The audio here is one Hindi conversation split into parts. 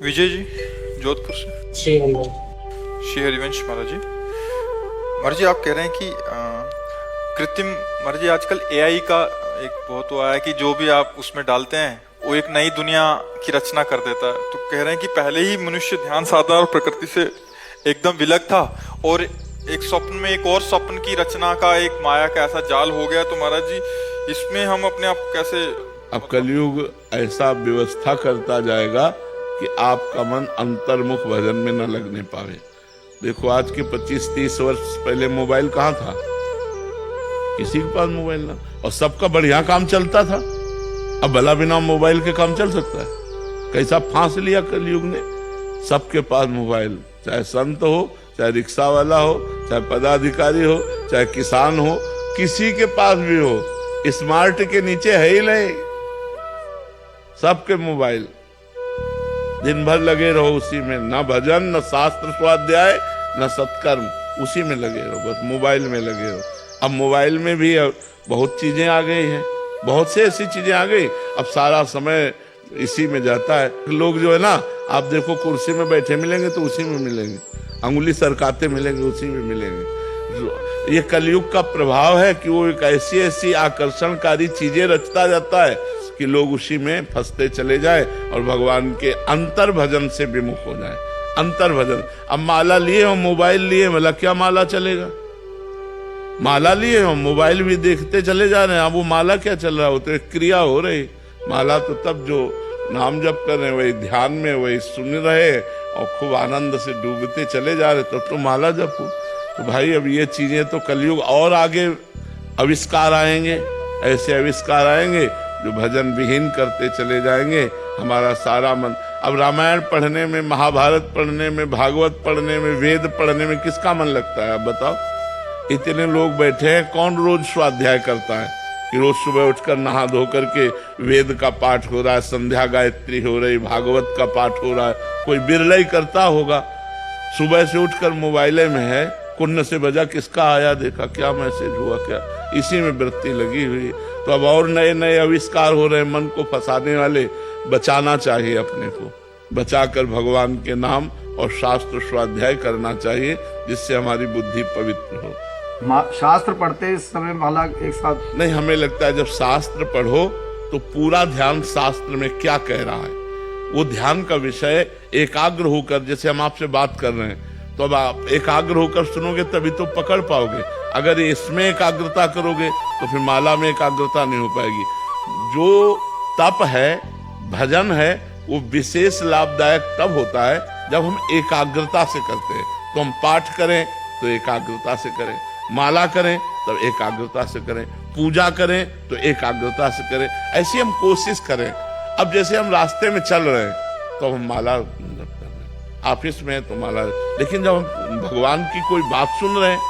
विजय जी, जोधपुर से। श्री हरिवंश। श्री हरिवंश महाराज जी। महाराज जी, आप कह रहे हैं कि कृत्रिम, महाराज जी आजकल एआई का एक बहुत वो आया है कि जो भी आप उसमें डालते हैं वो एक नई दुनिया की रचना कर देता है। तो कह रहे हैं कि पहले ही मनुष्य ध्यान साधना और प्रकृति से एकदम विलग था और एक स्वप्न में एक और स्वप्न की रचना का एक माया का ऐसा जाल हो गया। तो महाराज जी, इसमें हम अपने आप को कैसे, अब कलयुग ऐसा व्यवस्था करता जाएगा कि आपका मन अंतर्मुख भजन में न लगने पावे। देखो, आज के 25-30 वर्ष पहले मोबाइल कहाँ था? किसी के पास मोबाइल ना, और सबका बढ़िया काम चलता था। अब भला बिना मोबाइल के काम चल सकता है? कैसा फांस लिया कलयुग ने। सबके पास मोबाइल, चाहे संत हो, चाहे रिक्शा वाला हो, चाहे पदाधिकारी हो, चाहे किसान हो, किसी के पास भी हो, स्मार्ट के नीचे है ही नहीं। सबके मोबाइल, दिन भर लगे रहो उसी में, न भजन, न शास्त्र स्वाध्याय, न सत्कर्म, उसी में लगे रहो, बस मोबाइल में लगे रहो। अब मोबाइल में भी बहुत चीजें आ गई हैं, बहुत से ऐसी चीजें आ गई, अब सारा समय इसी में जाता है। लोग जो है ना, आप देखो कुर्सी में बैठे मिलेंगे तो उसी में मिलेंगे, अंगुली सरकाते मिलेंगे उसी में मिलेंगे। ये कलयुग का प्रभाव है कि वो एक ऐसी ऐसी आकर्षणकारी चीजें रचता जाता है कि लोग उसी में फंसते चले जाए और भगवान के अंतर भजन से विमुख हो जाए। अंतर भजन, अब माला लिए हो, मोबाइल लिए, मतलब क्या माला चलेगा? माला लिए हो, मोबाइल भी देखते चले जा रहे हैं, अब वो माला क्या चल रहा है? वो तो एक क्रिया हो रही। माला तो तब जो नाम जप कर रहे हैं, वही ध्यान में, वही सुन रहे और खूब आनंद से डूबते चले जा रहे, तब तो माला जपो। तो भाई, अब ये चीजें तो कलयुग और आगे आविष्कार आएंगे, ऐसे आविष्कार आएंगे जो भजन विहीन करते चले जाएंगे हमारा सारा मन। अब रामायण पढ़ने में, महाभारत पढ़ने में, भागवत पढ़ने में, वेद पढ़ने में किसका मन लगता है? अब बताओ। इतने लोग बैठे हैं, कौन रोज स्वाध्याय करता है कि रोज सुबह उठकर नहा धो करके वेद का पाठ हो रहा है, संध्या गायत्री हो रही, भागवत का पाठ हो रहा है? कोई बिरला ही करता होगा। सुबह से उठकर मोबाइल में है, कुन्न से बजा, किसका आया देखा, क्या मैसेज हुआ, क्या, इसी में वृत्ति लगी हुई। तो अब और नए नए आविष्कार हो रहे हैं मन को फंसाने वाले। बचाना चाहिए अपने को, बचाकर भगवान के नाम और शास्त्र स्वाध्याय करना चाहिए, जिससे हमारी बुद्धि पवित्र हो। शास्त्र पढ़ते समय माला एक साथ नहीं, हमें लगता है जब शास्त्र पढ़ो तो पूरा ध्यान शास्त्र में क्या कह रहा है, वो ध्यान का विषय एकाग्र होकर, जैसे हम आपसे बात कर रहे हैं, तो अब आप एकाग्र होकर सुनोगे तभी तो पकड़ पाओगे। अगर इसमें एकाग्रता करोगे तो फिर माला में एकाग्रता नहीं हो पाएगी। जो तप है, भजन है, वो विशेष लाभदायक तब होता है जब हम एकाग्रता से करते हैं। तो हम पाठ करें तो एकाग्रता से करें, माला करें तब एकाग्रता से करें, पूजा करें तो एकाग्रता से करें, ऐसी हम कोशिश करें। अब जैसे हम रास्ते में चल रहे हैं तो हम माला जपते हैं, ऑफिस में तो माला, लेकिन जब हम भगवान की कोई बात सुन रहे हैं,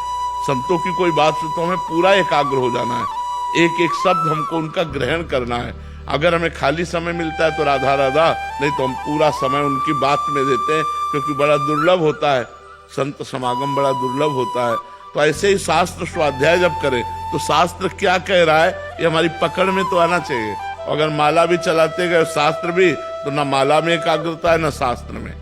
संतों की कोई बात सुन, तो हमें पूरा एकाग्र हो जाना है, एक एक शब्द हमको उनका ग्रहण करना है। अगर हमें खाली समय मिलता है तो राधा राधा, नहीं तो हम पूरा समय उनकी बात में देते हैं, क्योंकि बड़ा दुर्लभ होता है, संत समागम बड़ा दुर्लभ होता है। तो ऐसे ही शास्त्र स्वाध्याय जब करें तो शास्त्र क्या कह रहा है ये हमारी पकड़ में तो आना चाहिए। अगर माला भी चलाते गए शास्त्र भी, तो ना माला में एकाग्रता है ना शास्त्र में,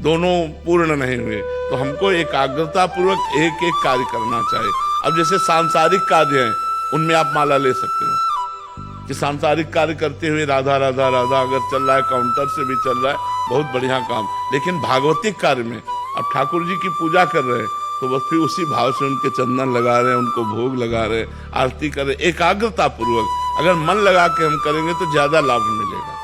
दोनों पूर्ण नहीं हुए। तो हमको एकाग्रता पूर्वक एक एक कार्य करना चाहिए। अब जैसे सांसारिक कार्य हैं, उनमें आप माला ले सकते हो कि सांसारिक कार्य करते हुए राधा राधा राधा अगर चल रहा है, काउंटर से भी चल रहा है, बहुत बढ़िया काम। लेकिन भागवतिक कार्य में अब ठाकुर जी की पूजा कर रहे हैं तो बस फिर उसी भाव से उनके चंदन लगा रहे हैं, उनको भोग लगा रहे हैं, आरती कर रहे हैं, एकाग्रता पूर्वक अगर मन लगा के हम करेंगे तो ज्यादा लाभ मिलेगा।